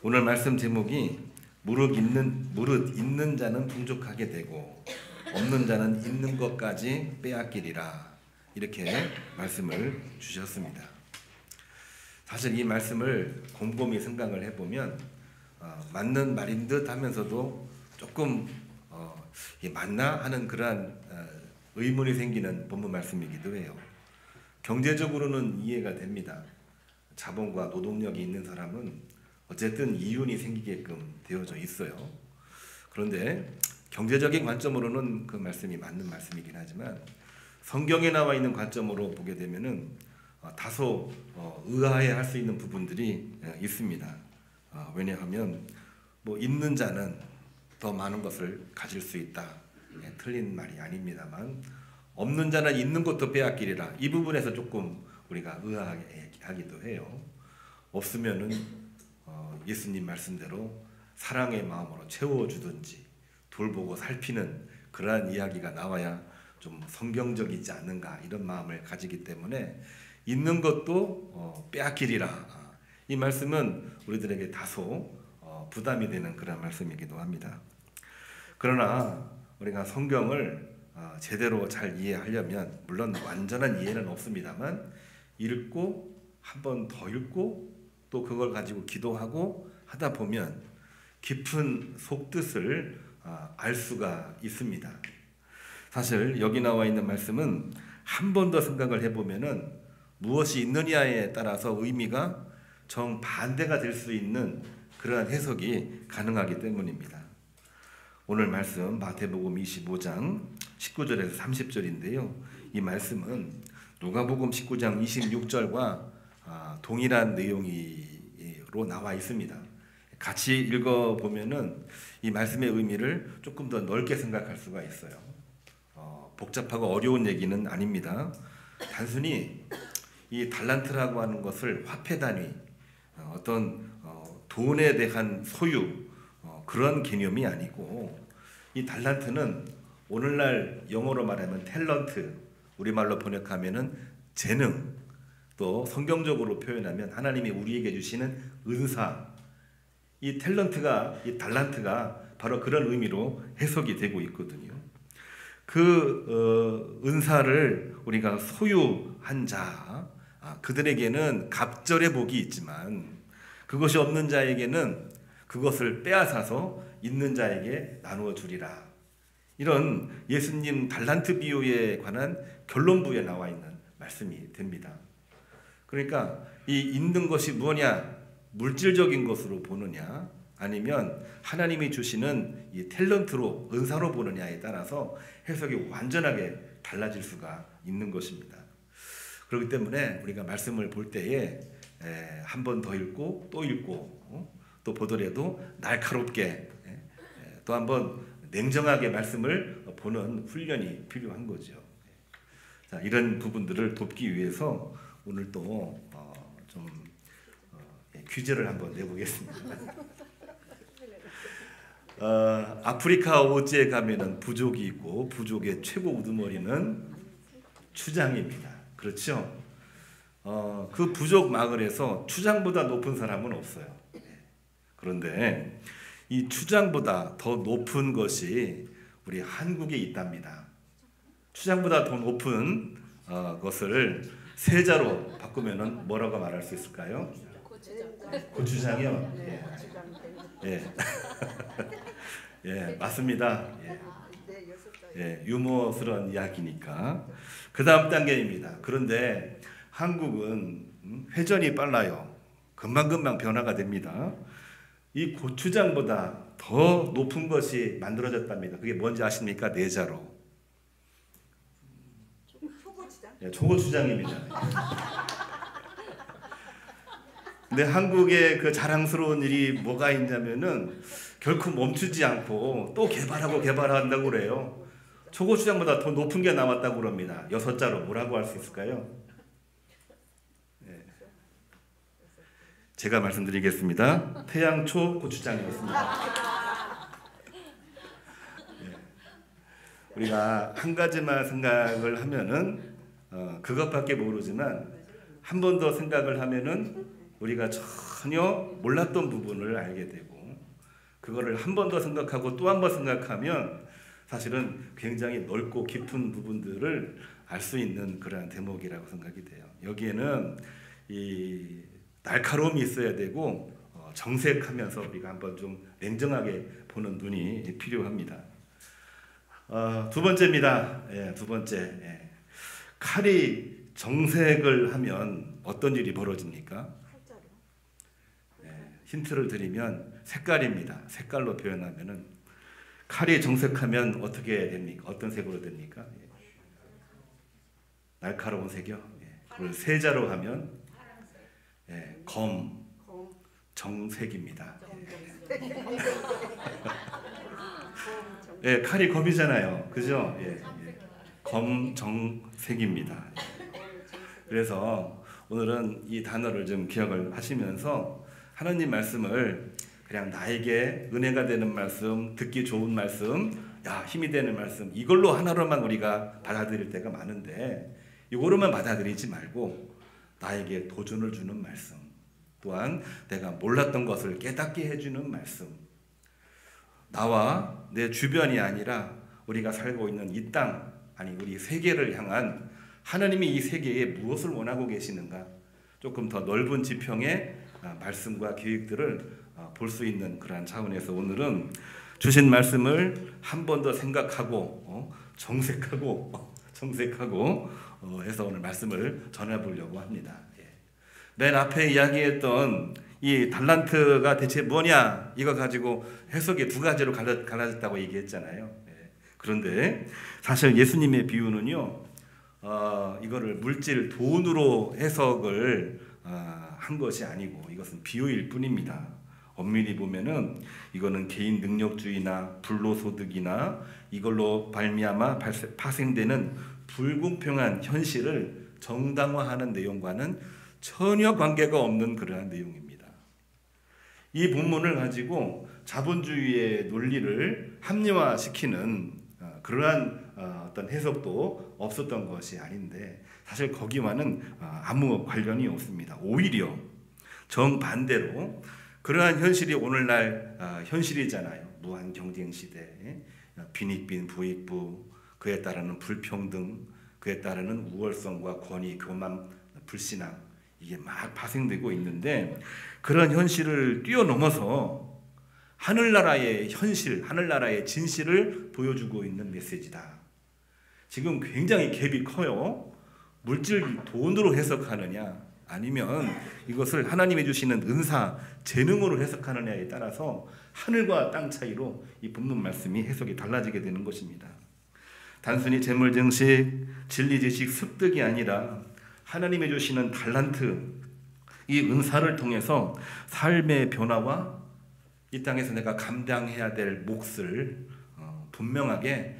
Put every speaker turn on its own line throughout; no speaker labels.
오늘 말씀 제목이 무릇 있는 자는 풍족하게 되고 없는 자는 있는 것까지 빼앗기리라, 이렇게 말씀을 주셨습니다. 사실 이 말씀을 곰곰이 생각을 해보면 맞는 말인 듯 하면서도 조금 이게 맞나 하는 그러한 의문이 생기는 본문 말씀이기도 해요. 경제적으로는 이해가 됩니다. 자본과 노동력이 있는 사람은 어쨌든 이윤이 생기게끔 되어져 있어요. 그런데 경제적인 관점으로는 그 말씀이 맞는 말씀이긴 하지만 성경에 나와 있는 관점으로 보게 되면은 다소 의아해할 수 있는 부분들이 있습니다. 왜냐하면 있는 자는 더 많은 것을 가질 수 있다. 틀린 말이 아닙니다만 없는 자는 있는 것도 빼앗기리라. 이 부분에서 조금 우리가 의아하게 하기도 해요. 없으면은 예수님 말씀대로 사랑의 마음으로 채워주든지 돌보고 살피는 그러한 이야기가 나와야 좀 성경적이지 않는가, 이런 마음을 가지기 때문에 있는 것도 빼앗기리라. 이 말씀은 우리들에게 다소 부담이 되는 그런 말씀이기도 합니다. 그러나 우리가 성경을 제대로 잘 이해하려면, 물론 완전한 이해는 없습니다만 읽고 한 번 더 읽고 또 그걸 가지고 기도하고 하다 보면 깊은 속뜻을 알 수가 있습니다. 사실 여기 나와 있는 말씀은 한 번 더 생각을 해보면은 무엇이 있느냐에 따라서 의미가 정반대가 될 수 있는 그러한 해석이 가능하기 때문입니다. 오늘 말씀 마태복음 25장 19절에서 30절인데요. 이 말씀은 누가복음 19장 26절과 동일한 내용으로 나와 있습니다. 같이 읽어보면은 이 말씀의 의미를 조금 더 넓게 생각할 수가 있어요. 복잡하고 어려운 얘기는 아닙니다. 단순히 이 달란트라고 하는 것을 화폐 단위, 어떤 돈에 대한 소유, 그런 개념이 아니고, 이 달란트는 오늘날 영어로 말하면 탤런트, 우리말로 번역하면은 재능, 또 성경적으로 표현하면 하나님이 우리에게 주시는 은사, 이 탤런트가, 이 달란트가 바로 그런 의미로 해석이 되고 있거든요. 그 은사를 우리가 소유한 자, 그들에게는 갑절의 복이 있지만 그것이 없는 자에게는 그것을 빼앗아서 있는 자에게 나누어 주리라. 이런 예수님 달란트 비유에 관한 결론부에 나와 있는 말씀이 됩니다. 그러니까 이 있는 것이 뭐냐, 물질적인 것으로 보느냐, 아니면 하나님이 주시는 이 탤런트로, 은사로 보느냐에 따라서 해석이 완전하게 달라질 수가 있는 것입니다. 그렇기 때문에 우리가 말씀을 볼 때에 한 번 더 읽고 또 읽고 또 보더라도 날카롭게 또 한 번 냉정하게 말씀을 보는 훈련이 필요한 거죠. 자, 이런 부분들을 돕기 위해서 오늘 또 좀 퀴즈를 한번 내보겠습니다. 아프리카 오지에 가면은 부족이 있고 부족의 최고 우두머리는 추장입니다. 그렇죠? 그 부족 마을에서 추장보다 높은 사람은 없어요. 그런데 이 추장보다 더 높은 것이 우리 한국에 있답니다. 추장보다 더 높은 것을 세자로 바꾸면은 뭐라고 말할 수 있을까요? 고추장이요? 예. 예. 예, 맞습니다. 예. 예, 유머스러운 이야기니까. 그 다음 단계입니다. 그런데 한국은 회전이 빨라요. 금방금방 변화가 됩니다. 이 고추장보다 더 높은 것이 만들어졌답니다. 그게 뭔지 아십니까? 내자로. 예, 초고추장입니다. 근데 한국의 그 자랑스러운 일이 뭐가 있냐면은 결코 멈추지 않고 또 개발한다고 그래요. 초고추장보다 더 높은 게 나왔다고 그럽니다. 6자로 뭐라고 할 수 있을까요? 예. 제가 말씀드리겠습니다. 태양초 고추장이었습니다. 예. 우리가 한 가지만 생각을 하면은 그것밖에 모르지만 한 번 더 생각을 하면은 우리가 전혀 몰랐던 부분을 알게 되고 그거를 한 번 더 생각하고 또 한 번 생각하면 사실은 굉장히 넓고 깊은 부분들을 알 수 있는 그러한 대목이라고 생각이 돼요. 여기에는 이 날카로움이 있어야 되고 정색하면서 우리가 한번 좀 냉정하게 보는 눈이 필요합니다. 두 번째입니다. 두 번째. 칼이 정색을 하면 어떤 일이 벌어집니까? 힌트를 드리면 색깔입니다. 색깔로 표현하면은 칼이 정색하면 어떻게 됩니까? 어떤 색으로 됩니까? 날카로운 색이요. 그걸 세자로 하면 정색입니다. 칼이 검이잖아요. 그죠? 검정색입니다. 그래서 오늘은 이 단어를 좀 기억을 하시면서 하나님 말씀을 그냥 나에게 은혜가 되는 말씀, 듣기 좋은 말씀, 힘이 되는 말씀 이걸로 하나로만 우리가 받아들일 때가 많은데 이거로만 받아들이지 말고 나에게 도전을 주는 말씀, 또한 내가 몰랐던 것을 깨닫게 해주는 말씀, 나와 내 주변이 아니라 우리가 살고 있는 이 땅, 아니 우리 세계를 향한 하나님이 이 세계에 무엇을 원하고 계시는가, 조금 더 넓은 지평의 말씀과 계획들을 볼 수 있는 그러한 차원에서 오늘은 주신 말씀을 한 번 더 생각하고 정색하고 해서 오늘 말씀을 전해보려고 합니다. 맨 앞에 이야기했던 이 달란트가 대체 뭐냐, 이거 가지고 해석이 두 가지로 갈라졌다고 얘기했잖아요. 그런데 사실 예수님의 비유는요, 이거를 물질 돈으로 해석을 한 것이 아니고 이것은 비유일 뿐입니다. 엄밀히 보면은 이거는 개인 능력주의나 불로소득이나 이걸로 발미암아 파생되는 불공평한 현실을 정당화하는 내용과는 전혀 관계가 없는 그러한 내용입니다. 이 본문을 가지고 자본주의의 논리를 합리화시키는 그러한 어떤 해석도 없었던 것이 아닌데 사실 거기와는 아무 관련이 없습니다. 오히려 정반대로 그러한 현실이 오늘날 현실이잖아요. 무한 경쟁 시대, 빈익빈 부익부, 그에 따르는 불평등, 그에 따르는 우월성과 권위, 교만, 불신앙, 이게 막 파생되고 있는데 그런 현실을 뛰어넘어서 하늘나라의 현실, 하늘나라의 진실을 보여주고 있는 메시지다. 지금 굉장히 갭이 커요. 물질 돈으로 해석하느냐 아니면 이것을 하나님이 주시는 은사, 재능으로 해석하느냐에 따라서 하늘과 땅 차이로 이 본문 말씀이 해석이 달라지게 되는 것입니다. 단순히 재물증식, 진리지식 습득이 아니라 하나님이 주시는 달란트, 이 은사를 통해서 삶의 변화와 이 땅에서 내가 감당해야 될 몫을 분명하게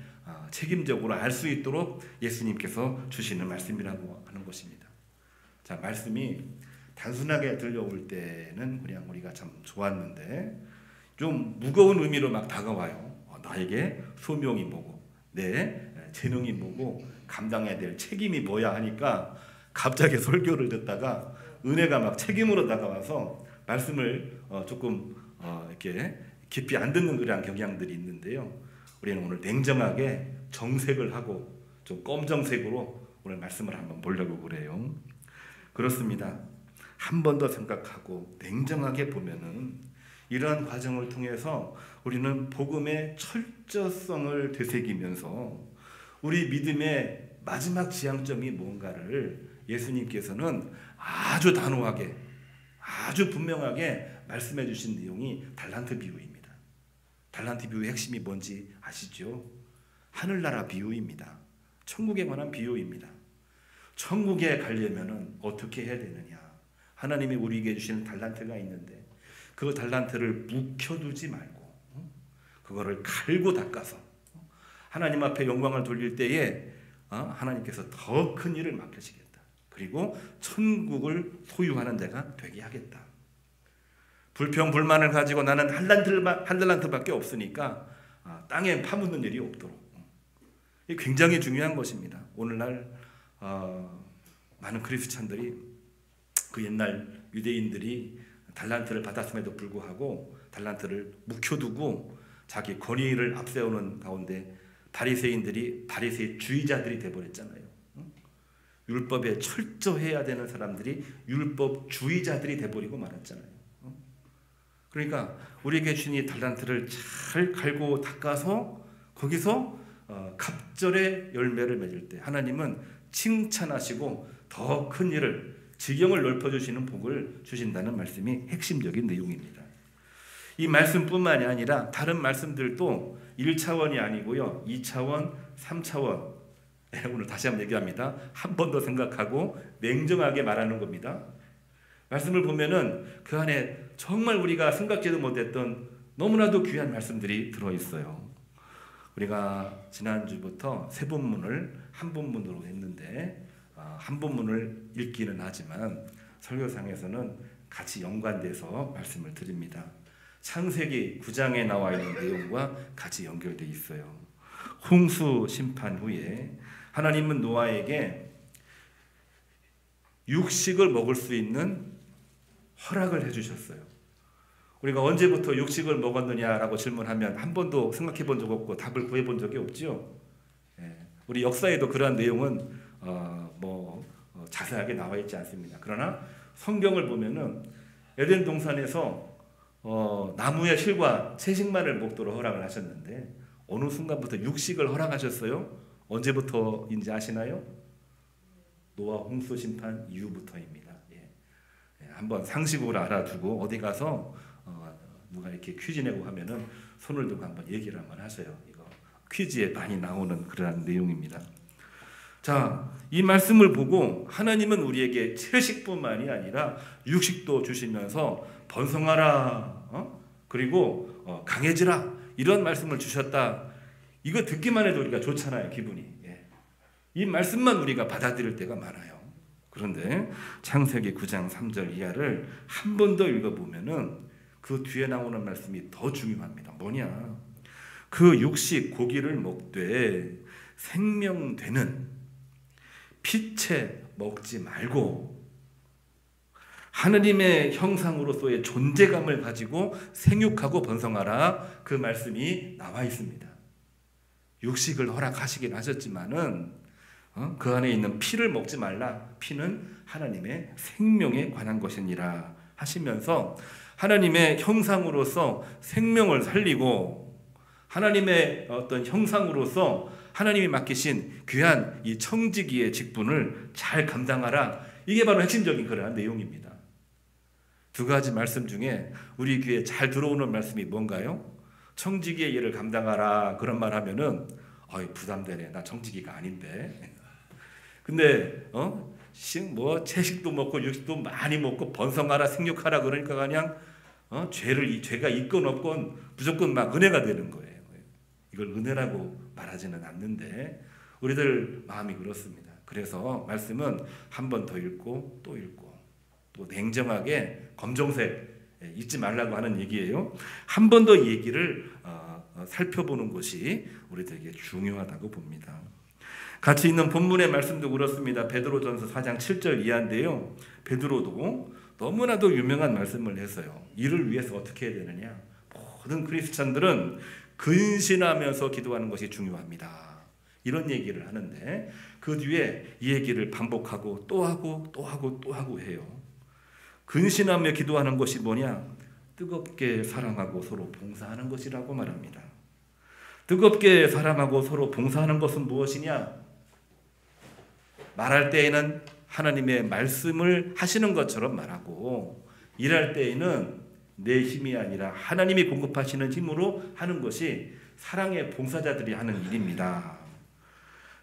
책임적으로 알 수 있도록 예수님께서 주시는 말씀이라고 하는 것입니다. 자, 말씀이 단순하게 들려올 때는 그냥 우리가 참 좋았는데 좀 무거운 의미로 막 다가와요. 나에게 소명이 뭐고 내 재능이 뭐고 감당해야 될 책임이 뭐야 하니까 갑자기 설교를 듣다가 은혜가 막 책임으로 다가와서 말씀을 조금 이렇게 깊이 안 듣는 그런 경향들이 있는데요. 우리는 오늘 냉정하게 정색을 하고 좀 검정색으로 오늘 말씀을 한번 보려고 그래요. 그렇습니다. 한 번 더 생각하고 냉정하게 보면은 이러한 과정을 통해서 우리는 복음의 철저성을 되새기면서 우리 믿음의 마지막 지향점이 뭔가를 예수님께서는 아주 단호하게, 아주 분명하게 말씀해 주신 내용이 달란트 비유입니다. 달란트 비유의 핵심이 뭔지 아시죠? 하늘나라 비유입니다. 천국에 관한 비유입니다. 천국에 가려면은 어떻게 해야 되느냐? 하나님이 우리에게 주시는 달란트가 있는데 그 달란트를 묵혀두지 말고 그거를 갈고 닦아서 하나님 앞에 영광을 돌릴 때에 하나님께서 더 큰 일을 맡기시겠다. 그리고 천국을 소유하는 데가 되게 하겠다. 불평불만을 가지고 나는 한 달란트밖에 없으니까 땅에 파묻는 일이 없도록. 이게 굉장히 중요한 것입니다. 오늘날 많은 크리스찬들이 그 옛날 유대인들이 달란트를 받았음에도 불구하고 달란트를 묵혀두고 자기 권위를 앞세우는 가운데 바리새인들이 바리새주의자들이 돼버렸잖아요. 율법에 철저해야 되는 사람들이 율법주의자들이 돼버리고 말았잖아요. 그러니까 우리에게 주신 이 달란트를 잘 갈고 닦아서 거기서 갑절의 열매를 맺을 때 하나님은 칭찬하시고 더 큰 일을 지경을 넓혀주시는 복을 주신다는 말씀이 핵심적인 내용입니다. 이 말씀뿐만이 아니라 다른 말씀들도 1차원이 아니고요, 2차원, 3차원. 오늘 다시 한번 얘기합니다. 한 번 더 생각하고 냉정하게 말하는 겁니다. 말씀을 보면은 그 안에 정말 우리가 생각지도 못했던 너무나도 귀한 말씀들이 들어있어요. 우리가 지난주부터 세 본문을 한 본문으로 했는데 한 본문을 읽기는 하지만 설교상에서는 같이 연관돼서 말씀을 드립니다. 창세기 9장에 나와 있는 내용과 같이 연결되어 있어요. 홍수 심판 후에 하나님은 노아에게 육식을 먹을 수 있는 허락을 해주셨어요. 우리가 언제부터 육식을 먹었느냐라고 질문하면 한 번도 생각해 본 적 없고 답을 구해 본 적이 없죠. 우리 역사에도 그러한 내용은 자세하게 나와 있지 않습니다. 그러나 성경을 보면은 에덴 동산에서 나무의 실과 채식만을 먹도록 허락을 하셨는데 어느 순간부터 육식을 허락하셨어요. 언제부터인지 아시나요? 노아 홍수 심판 이후부터입니다. 한번 상식으로 알아두고 어디 가서 누가 이렇게 퀴즈 내고 하면은 손을 들고 한번 얘기를 한번 하세요. 이거 퀴즈에 많이 나오는 그러한 내용입니다. 자, 이 말씀을 보고 하나님은 우리에게 채식뿐만이 아니라 육식도 주시면서 번성하라, 그리고 강해지라, 이런 말씀을 주셨다. 이거 듣기만 해도 우리가 좋잖아요, 기분이. 이 말씀만 우리가 받아들일 때가 많아요. 그런데 창세기 9장 3절 이하를 한 번 더 읽어보면은 그 뒤에 나오는 말씀이 더 중요합니다. 뭐냐? 그 육식 고기를 먹되 생명되는 피채 먹지 말고 하느님의 형상으로서의 존재감을 가지고 생육하고 번성하라, 그 말씀이 나와 있습니다. 육식을 허락하시긴 하셨지만은 그 안에 있는 피를 먹지 말라. 피는 하나님의 생명에 관한 것이니라 하시면서 하나님의 형상으로서 생명을 살리고 하나님의 어떤 형상으로서 하나님이 맡기신 귀한 이 청지기의 직분을 잘 감당하라. 이게 바로 핵심적인 그러한 내용입니다. 두 가지 말씀 중에 우리 귀에 잘 들어오는 말씀이 뭔가요? 청지기의 일을 감당하라, 그런 말 하면은 부담되네. 나 청지기가 아닌데. 근데 채식도 먹고 육식도 많이 먹고 번성하라, 생육하라 그러니까 그냥 죄가 있건 없건 무조건 막 은혜가 되는 거예요. 이걸 은혜라고 말하지는 않는데 우리들 마음이 그렇습니다. 그래서 말씀은 한 번 더 읽고 또 냉정하게 검정색 잊지 말라고 하는 얘기예요. 한 번 더 얘기를 살펴보는 것이 우리들에게 중요하다고 봅니다. 같이 있는 본문의 말씀도 그렇습니다. 베드로전서 4장 7절 이하인데요. 베드로도 너무나도 유명한 말씀을 했어요. 이를 위해서 어떻게 해야 되느냐? 모든 크리스찬들은 근신하면서 기도하는 것이 중요합니다. 이런 얘기를 하는데 그 뒤에 이 얘기를 반복하고 또 하고 해요. 근신하며 기도하는 것이 뭐냐? 뜨겁게 사랑하고 서로 봉사하는 것이라고 말합니다. 뜨겁게 사랑하고 서로 봉사하는 것은 무엇이냐? 말할 때에는 하나님의 말씀을 하시는 것처럼 말하고, 일할 때에는 내 힘이 아니라 하나님이 공급하시는 힘으로 하는 것이 사랑의 봉사자들이 하는 일입니다.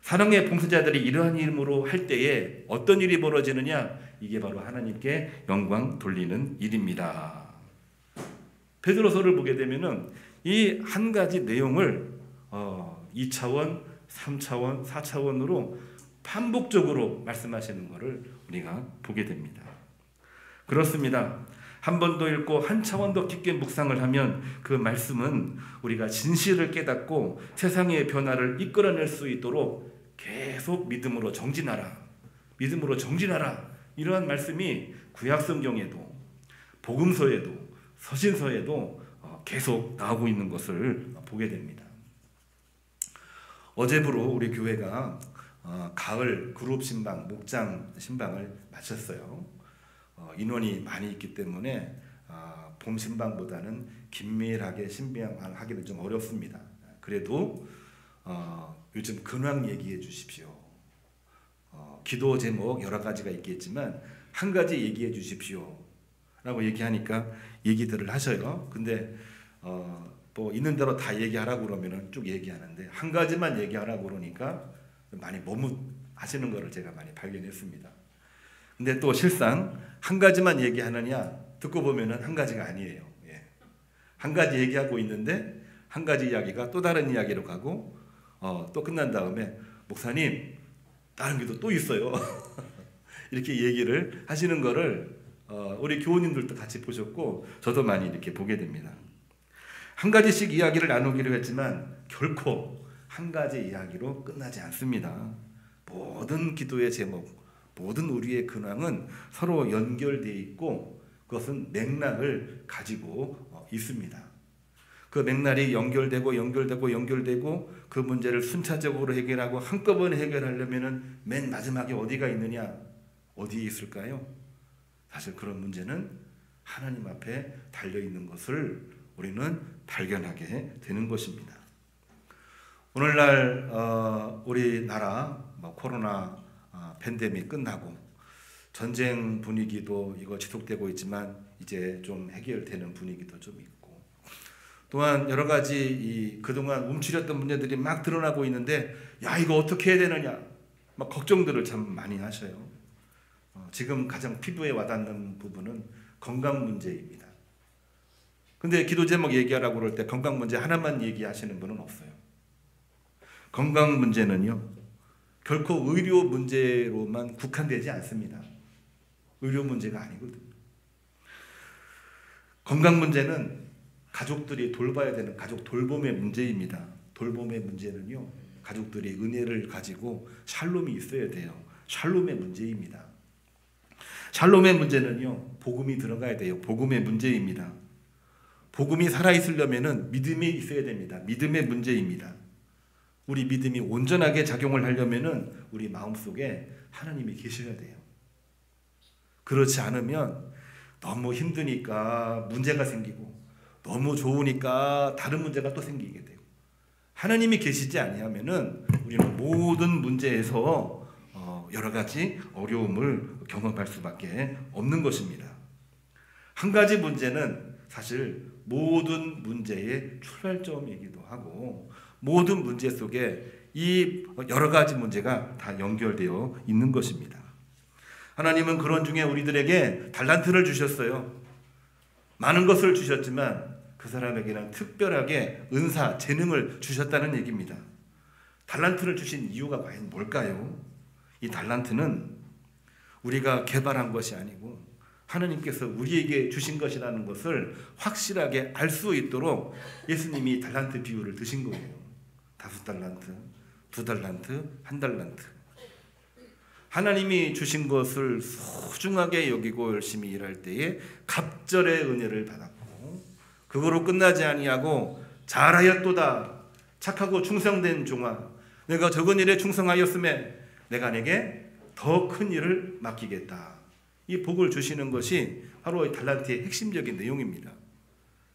사랑의 봉사자들이 이러한 일으로 할 때에 어떤 일이 벌어지느냐? 이게 바로 하나님께 영광 돌리는 일입니다. 베드로서를 보게 되면은 이 한 가지 내용을 2차원, 3차원, 4차원으로 반복적으로 말씀하시는 것을 우리가 보게 됩니다. 그렇습니다. 한 번 더 읽고 한 차원 더 깊게 묵상을 하면 그 말씀은 우리가 진실을 깨닫고 세상의 변화를 이끌어낼 수 있도록 계속 믿음으로 정진하라, 이러한 말씀이 구약 성경에도 복음서에도 서신서에도 계속 나오고 있는 것을 보게 됩니다. 어제부로 우리 교회가 가을 그룹 신방, 목장 신방을 마쳤어요. 인원이 많이 있기 때문에 봄 신방보다는 긴밀하게 신방을 하기는 좀 어렵습니다. 그래도 요즘 근황 얘기해 주십시오. 기도 제목 여러 가지가 있겠지만 한 가지 얘기해 주십시오 라고 얘기하니까 얘기들을 하셔요. 근데 뭐 있는 대로 다 얘기하라고 그러면 쭉 얘기하는데 한 가지만 얘기하라고 그러니까 많이 머뭇하시는 거를 제가 많이 발견했습니다. 근데 또 실상 한 가지만 얘기하느냐 듣고 보면은 한 가지가 아니에요. 예. 한 가지 얘기하고 있는데 한 가지 이야기가 또 다른 이야기로 가고 또 끝난 다음에 목사님 다른 기도 또 있어요. 이렇게 얘기를 하시는 거를 우리 교우님들도 같이 보셨고 저도 많이 이렇게 보게 됩니다. 한 가지씩 이야기를 나누기로 했지만 결코 한 가지 이야기로 끝나지 않습니다. 모든 기도의 제목, 모든 우리의 근황은 서로 연결되어 있고 그것은 맥락을 가지고 있습니다. 그 맥락이 연결되고 그 문제를 순차적으로 해결하고 한꺼번에 해결하려면 맨 마지막에 어디가 있느냐? 어디에 있을까요? 사실 그런 문제는 하나님 앞에 달려있는 것을 우리는 발견하게 되는 것입니다. 오늘날 우리나라 코로나 팬데믹 끝나고 전쟁 분위기도 이거 지속되고 있지만 이제 좀 해결되는 분위기도 좀 있고 또한 여러 가지 그동안 움츠렸던 문제들이 막 드러나고 있는데 야 이거 어떻게 해야 되느냐 막 걱정들을 참 많이 하셔요. 지금 가장 피부에 와닿는 부분은 건강 문제입니다. 근데 기도 제목 얘기하라고 그럴 때 건강 문제 하나만 얘기하시는 분은 없어요. 건강 문제는요 결코 의료 문제로만 국한되지 않습니다. 의료 문제가 아니거든요. 건강 문제는 가족들이 돌봐야 되는 가족 돌봄의 문제입니다. 돌봄의 문제는요 가족들이 은혜를 가지고 샬롬이 있어야 돼요. 샬롬의 문제입니다. 샬롬의 문제는요 복음이 들어가야 돼요. 복음의 문제입니다. 복음이 살아있으려면 믿음이 있어야 됩니다. 믿음의 문제입니다. 우리 믿음이 온전하게 작용을 하려면 우리 마음속에 하나님이 계셔야 돼요. 그렇지 않으면 너무 힘드니까 문제가 생기고 너무 좋으니까 다른 문제가 또 생기게 되고 하나님이 계시지 아니하면은 우리는 모든 문제에서 여러 가지 어려움을 경험할 수밖에 없는 것입니다. 한 가지 문제는 사실 모든 문제의 출발점이기도 하고 모든 문제 속에 이 여러 가지 문제가 다 연결되어 있는 것입니다. 하나님은 그런 중에 우리들에게 달란트를 주셨어요. 많은 것을 주셨지만 그 사람에게는 특별하게 은사, 재능을 주셨다는 얘기입니다. 달란트를 주신 이유가 과연 뭘까요? 이 달란트는 우리가 개발한 것이 아니고 하나님께서 우리에게 주신 것이라는 것을 확실하게 알 수 있도록 예수님이 달란트 비유를 드신 거예요. 5달란트, 2달란트, 1달란트. 하나님이 주신 것을 소중하게 여기고 열심히 일할 때에 갑절의 은혜를 받았고 그거로 끝나지 아니하고 잘하였도다 착하고 충성된 종아 내가 적은 일에 충성하였음에 내가 내게 더 큰 일을 맡기겠다. 이 복을 주시는 것이 바로 이 달란트의 핵심적인 내용입니다.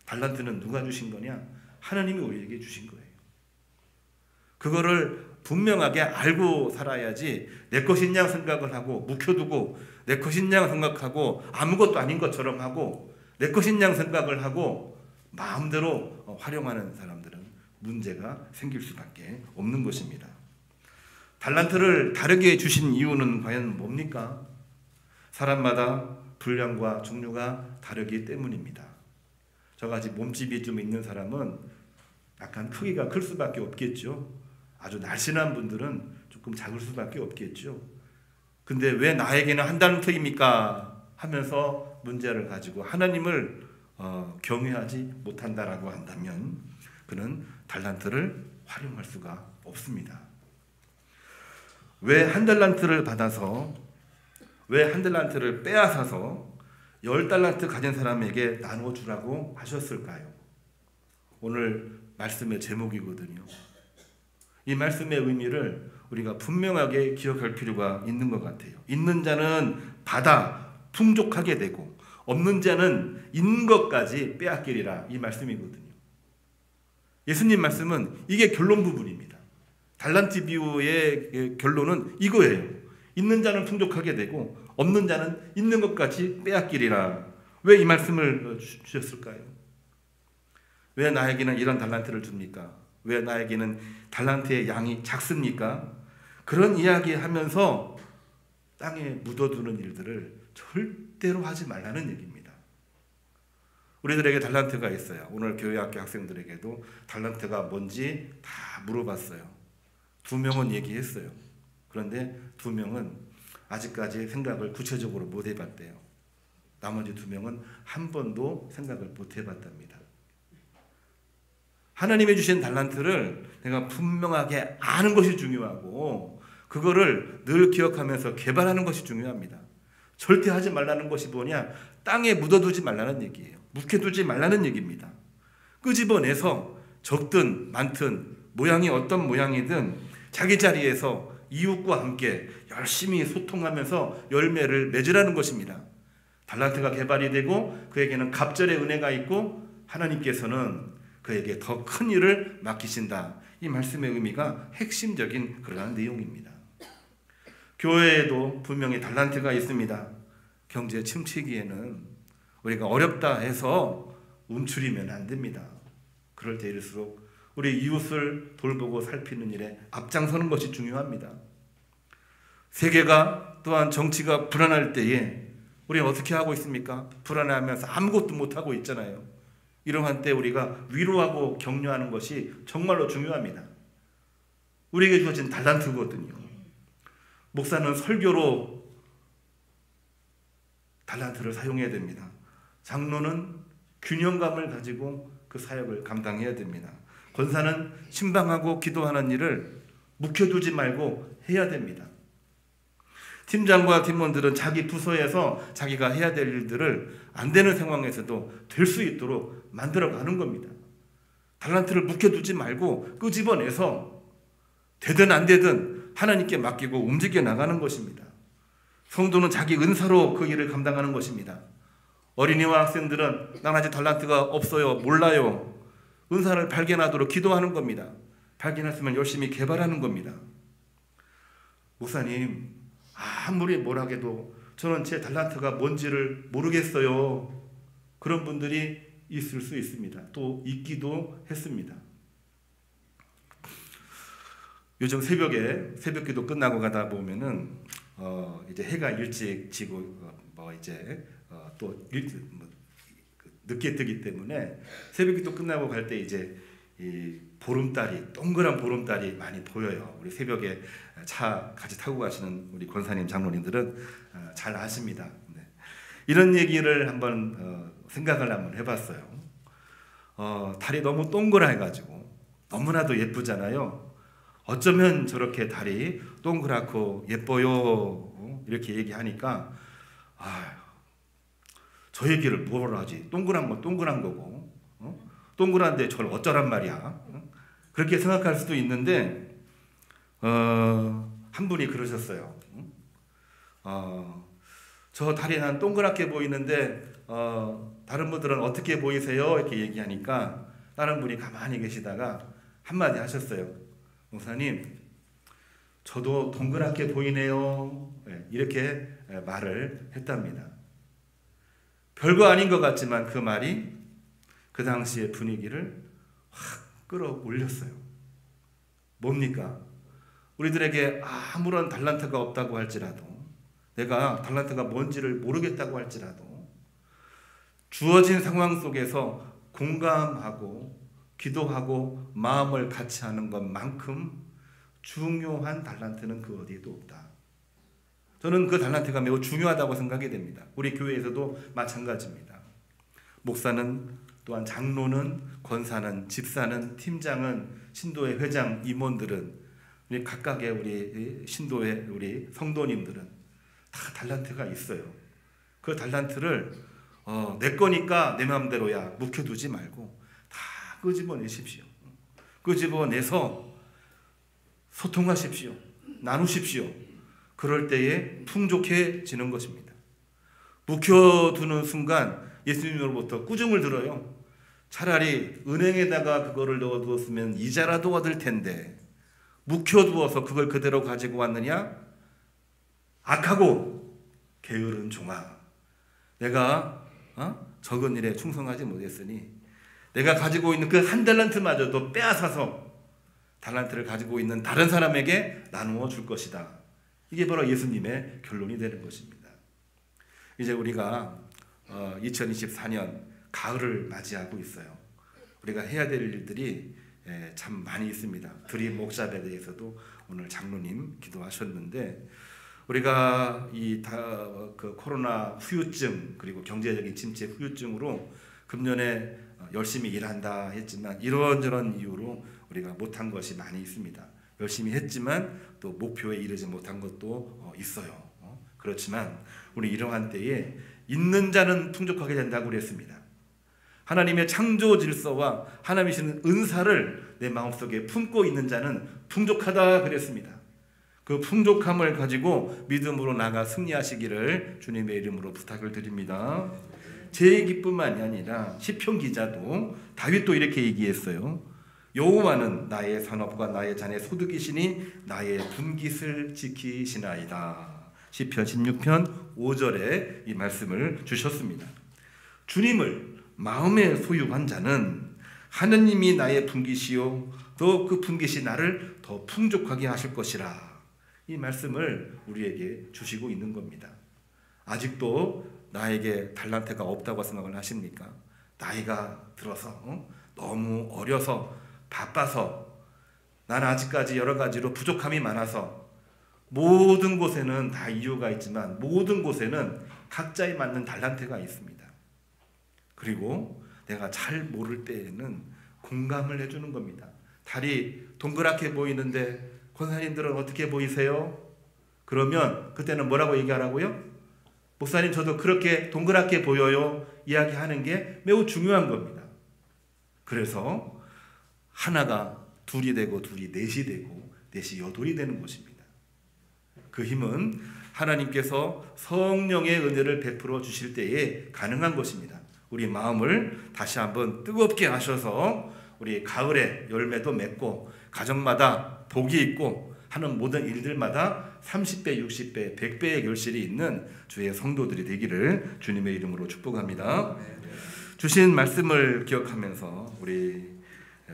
달란트는 누가 주신 거냐? 하나님이 우리에게 주신 거예요. 그거를 분명하게 알고 살아야지 내 것인 양 생각을 하고 묵혀두고 내 것인 양 생각하고 아무것도 아닌 것처럼 하고 내 것인 양 생각을 하고 마음대로 활용하는 사람들은 문제가 생길 수밖에 없는 것입니다. 달란트를 다르게 주신 이유는 과연 뭡니까? 사람마다 분량과 종류가 다르기 때문입니다. 저같이 몸집이 좀 있는 사람은 약간 크기가 클 수밖에 없겠죠. 아주 날씬한 분들은 조금 작을 수밖에 없겠죠. 근데 왜 나에게는 1달란트입니까? 하면서 문제를 가지고 하나님을 경외하지 못한다라고 한다면 그는 달란트를 활용할 수가 없습니다. 왜 1달란트를 받아서 왜 1달란트를 빼앗아서 10달란트 가진 사람에게 나누어 주라고 하셨을까요? 오늘 말씀의 제목이거든요. 이 말씀의 의미를 우리가 분명하게 기억할 필요가 있는 것 같아요. 있는 자는 받아 풍족하게 되고 없는 자는 있는 것까지 빼앗기리라, 이 말씀이거든요. 예수님 말씀은 이게 결론 부분입니다. 달란트 비유의 결론은 이거예요. 있는 자는 풍족하게 되고 없는 자는 있는 것까지 빼앗기리라. 왜 이 말씀을 주셨을까요? 왜 나에게는 이런 달란트를 줍니까? 왜 나에게는 달란트의 양이 작습니까? 그런 이야기하면서 땅에 묻어두는 일들을 절대로 하지 말라는 얘기입니다. 우리들에게 달란트가 있어요. 오늘 교회학교 학생들에게도 달란트가 뭔지 다 물어봤어요. 2명은 얘기했어요. 그런데 2명은 아직까지 생각을 구체적으로 못 해봤대요. 나머지 2명은 한 번도 생각을 못 해봤답니다. 하나님이 주신 달란트를 내가 분명하게 아는 것이 중요하고 그거를 늘 기억하면서 개발하는 것이 중요합니다. 절대 하지 말라는 것이 뭐냐? 땅에 묻어두지 말라는 얘기예요. 묵혀두지 말라는 얘기입니다. 끄집어내서 적든 많든 모양이 어떤 모양이든 자기 자리에서 이웃과 함께 열심히 소통하면서 열매를 맺으라는 것입니다. 달란트가 개발이 되고 그에게는 갑절의 은혜가 있고 하나님께서는 그에게 더 큰 일을 맡기신다. 이 말씀의 의미가 핵심적인 그러한 내용입니다. 교회에도 분명히 달란트가 있습니다. 경제 침체기에는 우리가 어렵다 해서 움츠리면 안 됩니다. 그럴 때일수록 우리 이웃을 돌보고 살피는 일에 앞장서는 것이 중요합니다. 세계가 또한 정치가 불안할 때에 우리는 어떻게 하고 있습니까? 불안해하면서 아무것도 못하고 있잖아요. 이러한 때 우리가 위로하고 격려하는 것이 정말로 중요합니다. 우리에게 주어진 달란트거든요. 목사는 설교로 달란트를 사용해야 됩니다. 장로는 균형감을 가지고 그 사역을 감당해야 됩니다. 권사는 신방하고 기도하는 일을 묵혀두지 말고 해야 됩니다. 팀장과 팀원들은 자기 부서에서 자기가 해야 될 일들을 안 되는 상황에서도 될 수 있도록 만들어가는 겁니다. 달란트를 묵혀두지 말고 끄집어내서 되든 안 되든 하나님께 맡기고 움직여 나가는 것입니다. 성도는 자기 은사로 그 일을 감당하는 것입니다. 어린이와 학생들은 난 아직 달란트가 없어요, 몰라요. 은사를 발견하도록 기도하는 겁니다. 발견했으면 열심히 개발하는 겁니다. 목사님, 아무리 뭐라 해도 저는 제 달란트가 뭔지를 모르겠어요. 그런 분들이 있을 수 있습니다. 또 있기도 했습니다. 요즘 새벽에 새벽기도 끝나고 가다 보면은 이제 해가 일찍 지고 또 늦게 뜨기 때문에 새벽기도 끝나고 갈 때 이제 이 보름달이, 동그란 보름달이 많이 보여요. 우리 새벽에 차 같이 타고 가시는 우리 권사님, 장로님들은 잘 아십니다. 네. 이런 얘기를 한번 생각을 한번 해봤어요. 달이 너무 동그래가지고 너무나도 예쁘잖아요. 어쩌면 저렇게 달이 동그랗고 예뻐요. 이렇게 얘기하니까 저 얘기를 뭐라 하지? 동그란 건 동그란 거고 동그란데 저걸 어쩌란 말이야. 그렇게 생각할 수도 있는데 한 분이 그러셨어요. 저 달이 난 동그랗게 보이는데 다른 분들은 어떻게 보이세요? 이렇게 얘기하니까 다른 분이 가만히 계시다가 한마디 하셨어요. 목사님, 저도 동그랗게 보이네요. 이렇게 말을 했답니다. 별거 아닌 것 같지만 그 말이 그 당시의 분위기를 확 끌어올렸어요. 뭡니까? 우리들에게 아무런 달란트가 없다고 할지라도, 내가 달란트가 뭔지를 모르겠다고 할지라도 주어진 상황 속에서 공감하고 기도하고 마음을 같이 하는 것만큼 중요한 달란트는 그 어디에도 없다. 저는 그 달란트가 매우 중요하다고 생각이 됩니다. 우리 교회에서도 마찬가지입니다. 목사는, 또한 장로는, 권사는, 집사는, 팀장은, 신도의 회장, 임원들은, 우리 각각의 우리 신도의 우리 성도님들은 다 달란트가 있어요. 그 달란트를 내 거니까 내 마음대로야 묵혀두지 말고 다 끄집어내십시오. 끄집어내서 소통하십시오. 나누십시오. 그럴 때에 풍족해지는 것입니다. 묵혀두는 순간 예수님으로부터 꾸중을 들어요. 차라리 은행에다가 그거를 넣어두었으면 이자라도 얻을 텐데 묵혀두어서 그걸 그대로 가지고 왔느냐? 악하고 게으른 종아, 내가 적은 일에 충성하지 못했으니 내가 가지고 있는 그 한 달란트마저도 빼앗아서 달란트를 가지고 있는 다른 사람에게 나누어 줄 것이다. 이게 바로 예수님의 결론이 되는 것입니다. 이제 우리가 2024년 가을을 맞이하고 있어요. 우리가 해야 될 일들이 참 많이 있습니다. 드림 목잡에 대해서도 오늘 장로님 기도하셨는데, 우리가 그 코로나 후유증 그리고 경제적인 침체 후유증으로 금년에 열심히 일한다 했지만 이런저런 이유로 우리가 못한 것이 많이 있습니다. 열심히 했지만 또 목표에 이르지 못한 것도 있어요. 그렇지만 우리 이러한 때에 있는 자는 풍족하게 된다고 그랬습니다. 하나님의 창조 질서와 하나님이 주시는 은사를 내 마음속에 품고 있는 자는 풍족하다 그랬습니다. 그 풍족함을 가지고 믿음으로 나가 승리하시기를 주님의 이름으로 부탁을 드립니다. 제 얘기뿐만이 아니라 시편 기자도 다윗도 이렇게 얘기했어요. 여호와는 나의 산업과 나의 잔의 소득이시니 나의 분깃을 지키시나이다. 시편 16편 5절에 이 말씀을 주셨습니다. 주님을 마음에 소유한 자는 하느님이 나의 분깃이요 또 그 분깃이 나를 더 풍족하게 하실 것이라. 이 말씀을 우리에게 주시고 있는 겁니다. 아직도 나에게 달란트가 없다고 생각을 하십니까? 나이가 들어서 너무 어려서 바빠서 난 아직까지 여러 가지로 부족함이 많아서, 모든 곳에는 다 이유가 있지만 모든 곳에는 각자에 맞는 달란트가 있습니다. 그리고 내가 잘 모를 때에는 공감을 해주는 겁니다. 달이 동그랗게 보이는데 권사님들은 어떻게 보이세요? 그러면 그때는 뭐라고 얘기하라고요? 목사님 저도 그렇게 동그랗게 보여요. 이야기하는 게 매우 중요한 겁니다. 그래서 하나가 둘이 되고 둘이 넷이 되고 넷이 여덟이 되는 것입니다. 그 힘은 하나님께서 성령의 은혜를 베풀어 주실 때에 가능한 것입니다. 우리 마음을 다시 한번 뜨겁게 하셔서 우리 가을에 열매도 맺고 가정마다 복이 있고 하는 모든 일들마다 30배, 60배, 100배의 결실이 있는 주의 성도들이 되기를 주님의 이름으로 축복합니다. 주신 말씀을 기억하면서 우리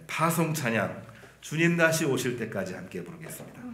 파송 찬양 주님 다시 오실 때까지 함께 부르겠습니다.